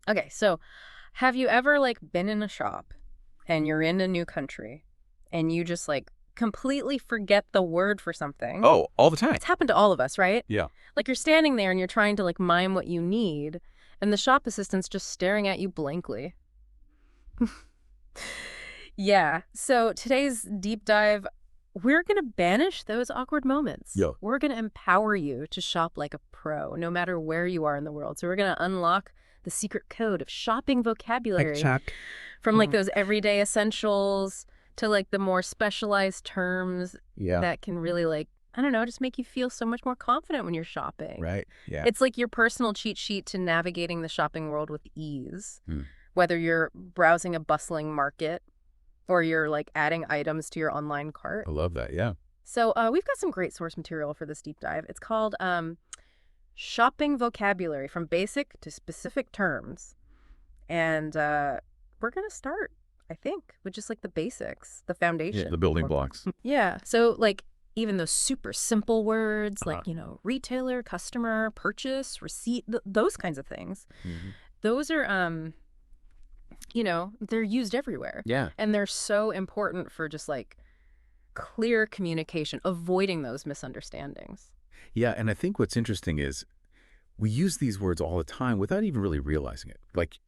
Okay, so have you ever like been in a shop and you're in a new country and you just like completely forget the word for something? Oh, all the time. It's happened to all of us, right? Yeah. Like you're standing there and you're trying to like mime what you need, and the shop assistant's just staring at you blankly. Yeah. So today's deep dive, we're going to banish those awkward moments. Yeah. We're going to empower you to shop like a pro, no matter where you are in the world. So we're going to unlock the secret code of shopping vocabulary Check. from like those everyday essentials to like the more specialized terms Yeah. that can really like, I don't know, just make you feel so much more confident when you're shopping. Right. Yeah. It's like your personal cheat sheet to navigating the shopping world with ease. Hmm. Whether you're browsing a bustling market or you're like adding items to your online cart. I love that. Yeah. So we've got some great source material for this deep dive. It's called Shopping Vocabulary from Basic to Specific Terms. And we're going to start, I think, with just like the basics, the foundation. Yeah, the building blocks. Yeah. So like even those super simple words like, retailer, customer, purchase, receipt, those kinds of things. Mm-hmm. Those are, they're used everywhere. Yeah. And they're so important for just like clear communication, avoiding those misunderstandings. Yeah. And I think what's interesting is we use these words all the time without even really realizing it. Like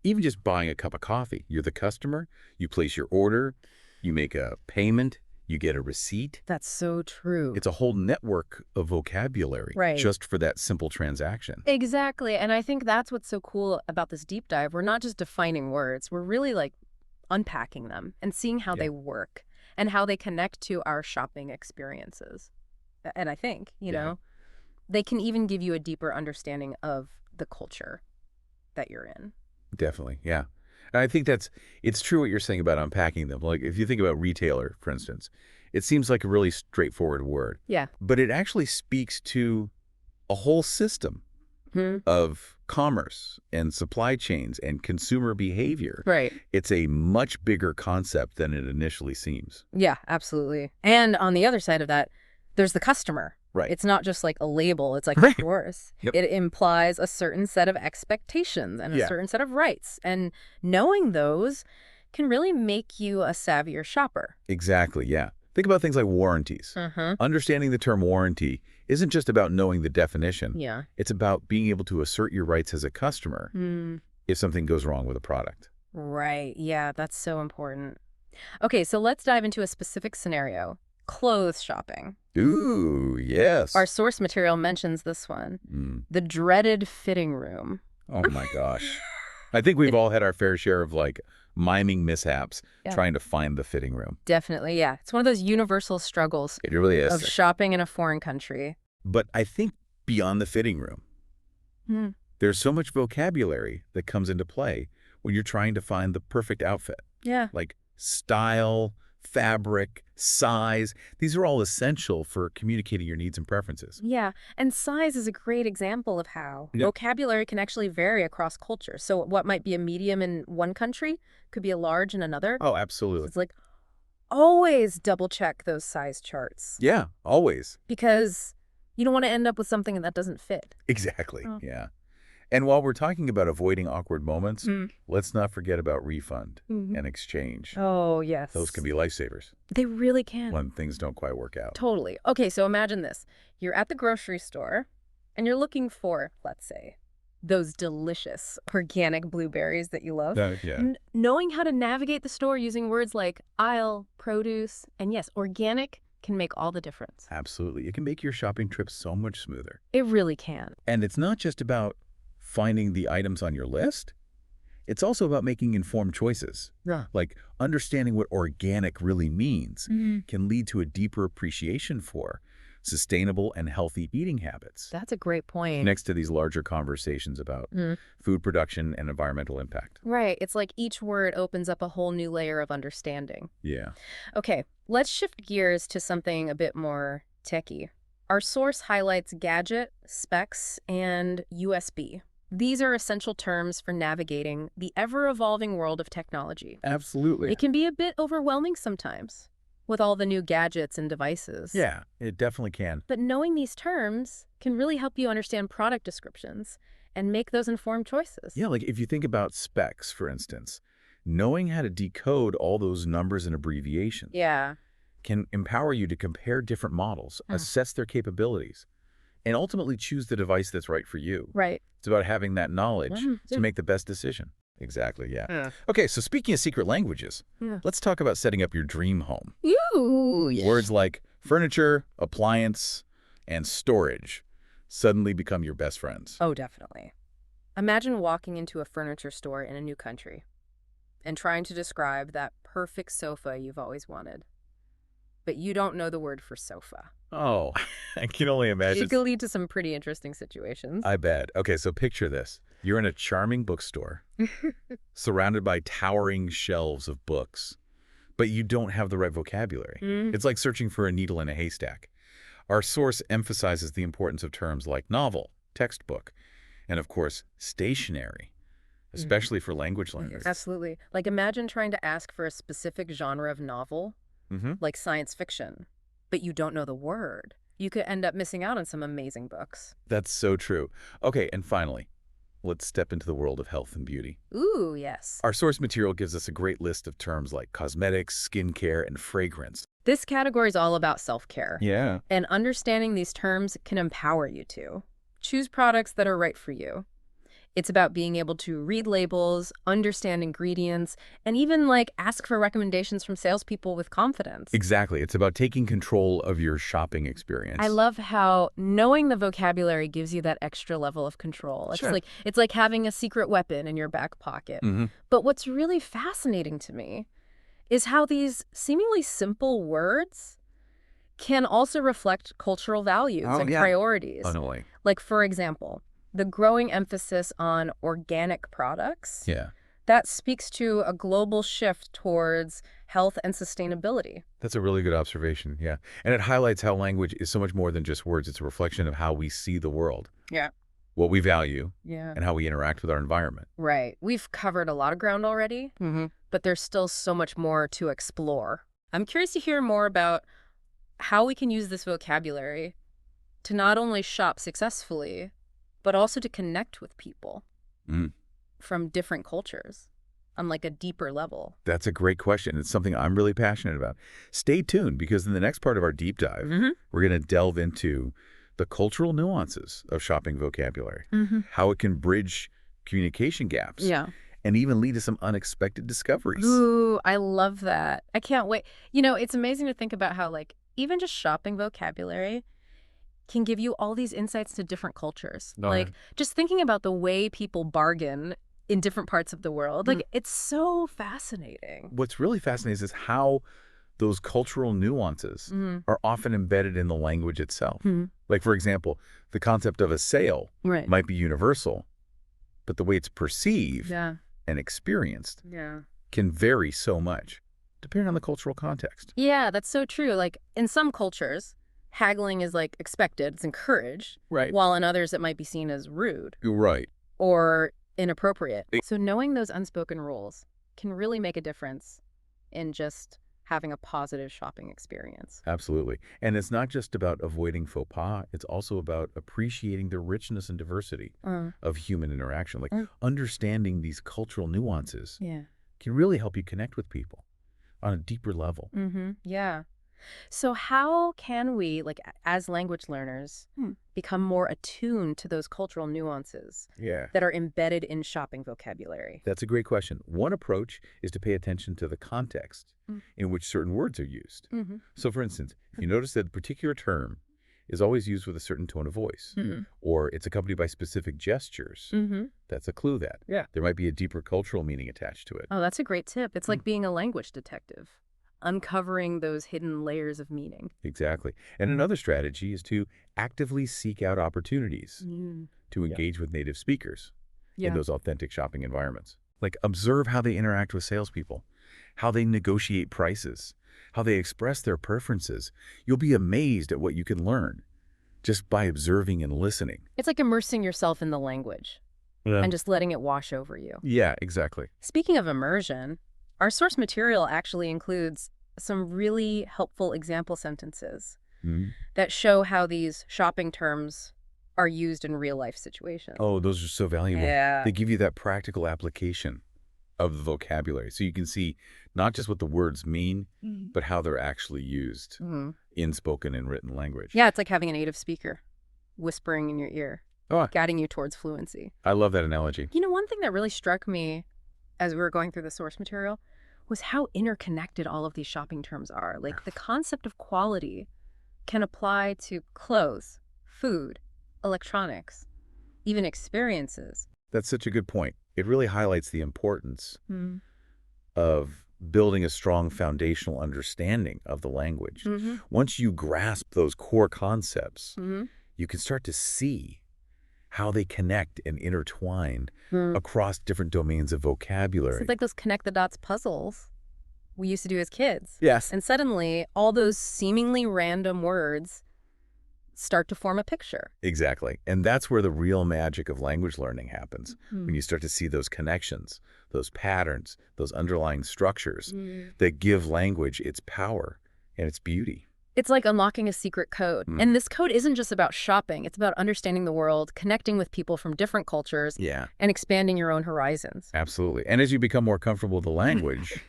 even just buying a cup of coffee, you're the customer, you place your order, you make a payment, you get a receipt. That's so true. It's a whole network of vocabulary just for that simple transaction. Exactly. And I think that's what's so cool about this deep dive. We're not just defining words. We're really like unpacking them and seeing how they work and how they connect to our shopping experiences. And I think, they can even give you a deeper understanding of the culture that you're in. Definitely. Yeah. And I think it's true what you're saying about unpacking them. Like if you think about retailer, for instance, it seems like a really straightforward word. Yeah. But it actually speaks to a whole system of commerce and supply chains and consumer behavior. Right. It's a much bigger concept than it initially seems. Yeah, absolutely. And on the other side of that, there's the customer. Right. It's not just like a label. It's like yours. Yep. It implies a certain set of expectations and a certain set of rights. And knowing those can really make you a savvier shopper. Exactly, yeah. Think about things like warranties. Understanding the term warranty isn't just about knowing the definition. Yeah. It's about being able to assert your rights as a customer if something goes wrong with a product. Right. Yeah, that's so important. Okay, so let's dive into a specific scenario. Clothes shopping. Ooh, yes. Our source material mentions this one. The dreaded fitting room. Oh my gosh. I think we've all had our fair share of like miming mishaps trying to find the fitting room. Definitely, yeah. It's one of those universal struggles It really is. of shopping in a foreign country. But I think beyond the fitting room, there's so much vocabulary that comes into play when you're trying to find the perfect outfit. Yeah. Like style, fabric, size. These are all essential for communicating your needs and preferences. Yeah, and size is a great example of how vocabulary can actually vary across cultures. So what might be a medium in one country could be a large in another. Oh, absolutely. It's like always double check those size charts. Yeah, always. Because you don't want to end up with something that doesn't fit. Exactly, yeah. And while we're talking about avoiding awkward moments, let's not forget about refund and exchange. Oh, yes. Those can be lifesavers. They really can. When things don't quite work out. Totally. Okay, so imagine this. You're at the grocery store and you're looking for, let's say, those delicious organic blueberries that you love. Knowing how to navigate the store using words like aisle, produce, and yes, organic can make all the difference. Absolutely. It can make your shopping trip so much smoother. It really can. And it's not just about finding the items on your list. It's also about making informed choices. Yeah. Like understanding what organic really means can lead to a deeper appreciation for sustainable and healthy eating habits. That's a great point. Next to these larger conversations about food production and environmental impact. Right. It's like each word opens up a whole new layer of understanding. Yeah. Okay, let's shift gears to something a bit more techie. Our source highlights gadget, specs, and USB. These are essential terms for navigating the ever-evolving world of technology. Absolutely. It can be a bit overwhelming sometimes with all the new gadgets and devices. Yeah, it definitely can. But knowing these terms can really help you understand product descriptions and make those informed choices. Yeah, like if you think about specs, for instance, knowing how to decode all those numbers and abbreviations Yeah. can empower you to compare different models, assess their capabilities, and ultimately choose the device that's right for you. Right. It's about having that knowledge to Yeah. make the best decision. Exactly, yeah. Yeah. Okay, so speaking of secret languages, Yeah. let's talk about setting up your dream home. Ooh, yeah. Words like furniture, appliance, and storage suddenly become your best friends. Oh, definitely. Imagine walking into a furniture store in a new country and trying to describe that perfect sofa you've always wanted. But you don't know the word for sofa. Oh, I can only imagine. It could lead to some pretty interesting situations. I bet. Okay, so picture this. You're in a charming bookstore, surrounded by towering shelves of books, but you don't have the right vocabulary. It's like searching for a needle in a haystack. Our source emphasizes the importance of terms like novel, textbook, and of course, stationery, especially for language learners. Absolutely. Like imagine trying to ask for a specific genre of novel, like science fiction, but you don't know the word. You could end up missing out on some amazing books. That's so true. Okay, and finally, let's step into the world of health and beauty. Ooh, yes. Our source material gives us a great list of terms like cosmetics, skincare, and fragrance. This category is all about self-care. Yeah. And understanding these terms can empower you to choose products that are right for you. It's about being able to read labels, understand ingredients, and even like ask for recommendations from salespeople with confidence. Exactly. It's about taking control of your shopping experience. I love how knowing the vocabulary gives you that extra level of control. It's like having a secret weapon in your back pocket. But what's really fascinating to me is how these seemingly simple words can also reflect cultural values and priorities. Totally. Like, for example, the growing emphasis on organic products. Yeah. That speaks to a global shift towards health and sustainability. That's a really good observation, yeah. And it highlights how language is so much more than just words. It's a reflection of how we see the world, Yeah. what we value, Yeah. and how we interact with our environment. Right. We've covered a lot of ground already, but there's still so much more to explore. I'm curious to hear more about how we can use this vocabulary to not only shop successfully, but also to connect with people from different cultures on like a deeper level. That's a great question. It's something I'm really passionate about. Stay tuned, because in the next part of our deep dive, we're going to delve into the cultural nuances of shopping vocabulary, how it can bridge communication gaps, and even lead to some unexpected discoveries. Ooh, I love that. I can't wait. You know, it's amazing to think about how like even just shopping vocabulary can give you all these insights to different cultures. Like just thinking about the way people bargain in different parts of the world. Like it's so fascinating. What's really fascinating is how those cultural nuances are often embedded in the language itself. Like, for example, the concept of a sale might be universal, but the way it's perceived and experienced can vary so much, depending on the cultural context. Yeah, that's so true. Like in some cultures, haggling is like expected, it's encouraged, while in others it might be seen as rude or inappropriate. So knowing those unspoken rules can really make a difference in just having a positive shopping experience. Absolutely. And it's not just about avoiding faux pas, it's also about appreciating the richness and diversity of human interaction. Like understanding these cultural nuances can really help you connect with people on a deeper level. Yeah. So how can we, like as language learners, become more attuned to those cultural nuances that are embedded in shopping vocabulary? That's a great question. One approach is to pay attention to the context in which certain words are used. So for instance, if you notice that a particular term is always used with a certain tone of voice, or it's accompanied by specific gestures, that's a clue that there might be a deeper cultural meaning attached to it. Oh, that's a great tip. It's like being a language detective, uncovering those hidden layers of meaning. Exactly. And another strategy is to actively seek out opportunities to engage with native speakers in those authentic shopping environments. Like observe how they interact with salespeople, how they negotiate prices, how they express their preferences. You'll be amazed at what you can learn just by observing and listening. It's like immersing yourself in the language and just letting it wash over you. Yeah, exactly. Speaking of immersion, our source material actually includes some really helpful example sentences that show how these shopping terms are used in real life situations. Oh, those are so valuable. Yeah. They give you that practical application of the vocabulary. So you can see not just what the words mean, but how they're actually used Mhm. in spoken and written language. Yeah, it's like having a native speaker whispering in your ear, Oh, guiding you towards fluency. I love that analogy. You know, one thing that really struck me as we were going through the source material was how interconnected all of these shopping terms are. Like the concept of quality can apply to clothes, food, electronics, even experiences. That's such a good point. It really highlights the importance Mm. of building a strong foundational understanding of the language. Mm-hmm. Once you grasp those core concepts, Mm-hmm. you can start to see how they connect and intertwine Mm. across different domains of So vocabulary. it's like those connect the dots puzzles we used to do as kids. Yes. And suddenly, all those seemingly random words start to form a picture. Exactly. And that's where the real magic of language learning happens, Mm. when you start to see those connections, those patterns, those underlying structures Mm. that give language its power and its beauty. It's like unlocking a secret code. Mm. And this code isn't just about shopping. It's about understanding the world, connecting with people from different cultures, Yeah, and expanding your own horizons. absolutely. And as you become more comfortable with the language,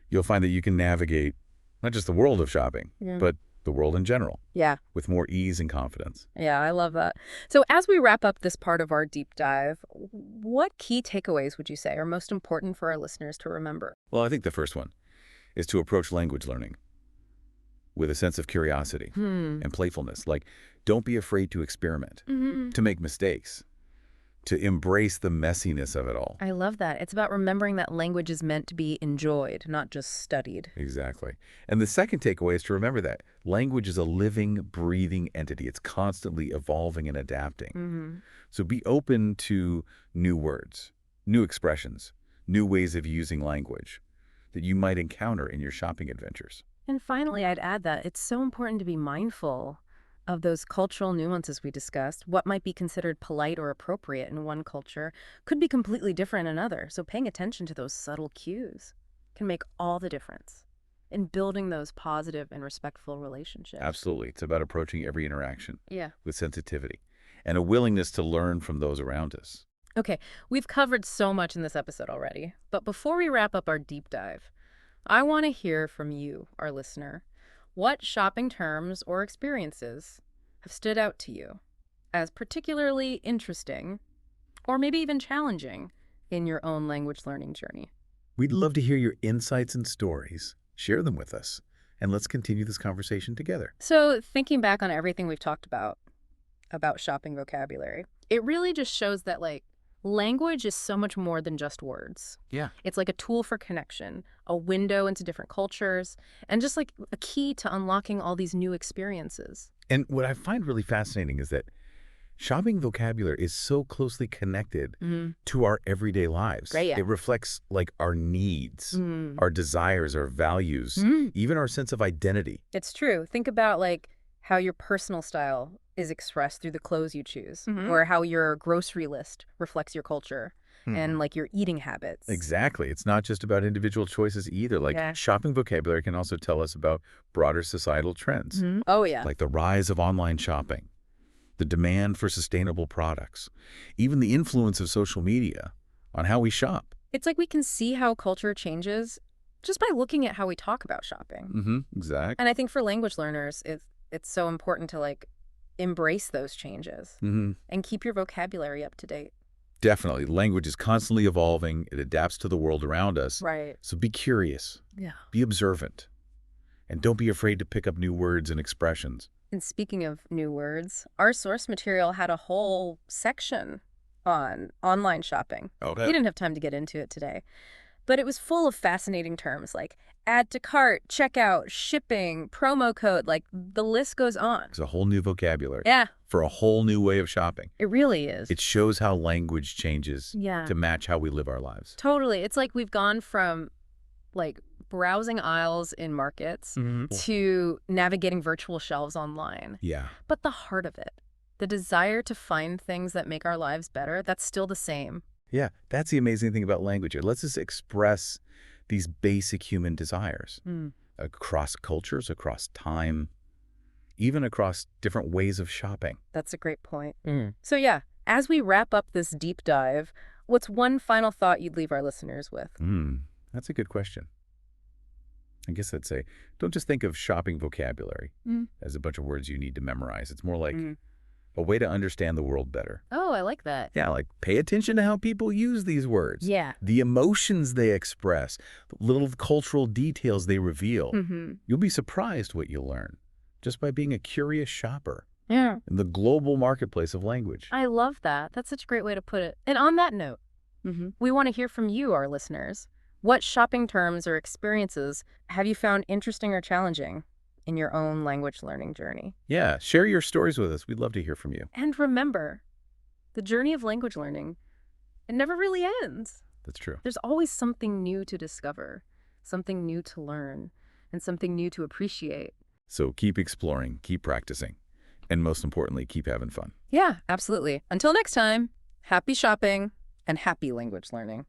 you'll find that you can navigate not just the world of shopping, Yeah. but the world in general Yeah. with more ease and confidence. Yeah, I love that. So as we wrap up this part of our deep dive, what key takeaways would you say are most important for our listeners to remember? Well, I think the first one is to approach language learning with a sense of curiosity and playfulness. Like, don't be afraid to experiment, Mm-hmm. to make mistakes, to embrace the messiness of it all. I love that. It's about remembering that language is meant to be enjoyed, not just studied. Exactly. And the second takeaway is to remember that language is a living, breathing entity. It's constantly evolving and adapting. Mm-hmm. So be open to new words, new expressions, new ways of using language that you might encounter in your shopping adventures. And finally, I'd add that it's so important to be mindful of those cultural nuances we discussed. What might be considered polite or appropriate in one culture could be completely different in another. So paying attention to those subtle cues can make all the difference in building those positive and respectful relationships. Absolutely. It's about approaching every interaction Yeah. with sensitivity and a willingness to learn from those around us. Okay, we've covered so much in this episode already, but before we wrap up our deep dive, I want to hear from you, our listener. What shopping terms or experiences have stood out to you as particularly interesting or maybe even challenging in your own language learning journey? We'd love to hear your insights and stories. Share them with us, and let's continue this conversation together. So, thinking back on everything we've talked about shopping vocabulary, it really just shows that language is so much more than just words. Yeah. It's like a tool for connection, a window into different cultures, and just like a key to unlocking all these new experiences. And what I find really fascinating is that shopping vocabulary is so closely connected to our everyday lives. Great, yeah. It reflects our needs, Mm. our desires, our values, even our sense of identity. It's true. Think about how your personal style is expressed through the clothes you choose, or how your grocery list reflects your culture and your eating habits. Exactly. It's not just about individual choices either. Yeah. Shopping vocabulary can also tell us about broader societal trends, Oh, yeah. like the rise of online shopping, the demand for sustainable products, even the influence of social media on how we shop. It's like we can see how culture changes just by looking at how we talk about shopping. Exactly. And I think for language learners, it's so important to embrace those changes and keep your vocabulary up to date. Definitely. Language is constantly evolving. It adapts to the world around us. Right. So be curious, Yeah. be observant, and don't be afraid to pick up new words and expressions. And speaking of new words, our source material had a whole section on online shopping. Okay. We didn't have time to get into it today, but it was full of fascinating terms like add to cart, checkout, shipping, promo code, the list goes on. It's a whole new vocabulary Yeah, for a whole new way of shopping. it really is. It shows how language changes Yeah. to match how we live our lives. Totally. It's like we've gone from browsing aisles in markets to navigating virtual shelves online. Yeah. But the heart of it, the desire to find things that make our lives better, that's still the same. Yeah. That's the amazing thing about language. It lets us express these basic human desires across cultures, across time, even across different ways of shopping. That's a great point. Mm. So yeah, as we wrap up this deep dive, what's one final thought you'd leave our listeners with? That's a good question. I guess I'd say, don't just think of shopping vocabulary as a bunch of words you need to memorize. It's more like a way to understand the world better. Oh, I like that. Yeah, like pay attention to how people use these words. Yeah. The emotions they express, the little cultural details they reveal. You'll be surprised what you'll learn just by being a curious shopper Yeah. in the global marketplace of language. I love that. That's such a great way to put it. And on that note, we want to hear from you, our listeners. What shopping terms or experiences have you found interesting or challenging in your own language learning journey? Yeah, share your stories with us. We'd love to hear from you. And remember, the journey of language learning, it never really ends. That's true. There's always something new to discover, something new to learn, and something new to appreciate. So keep exploring, keep practicing, and most importantly, keep having fun. Yeah, absolutely. Until next time, happy shopping and happy language learning.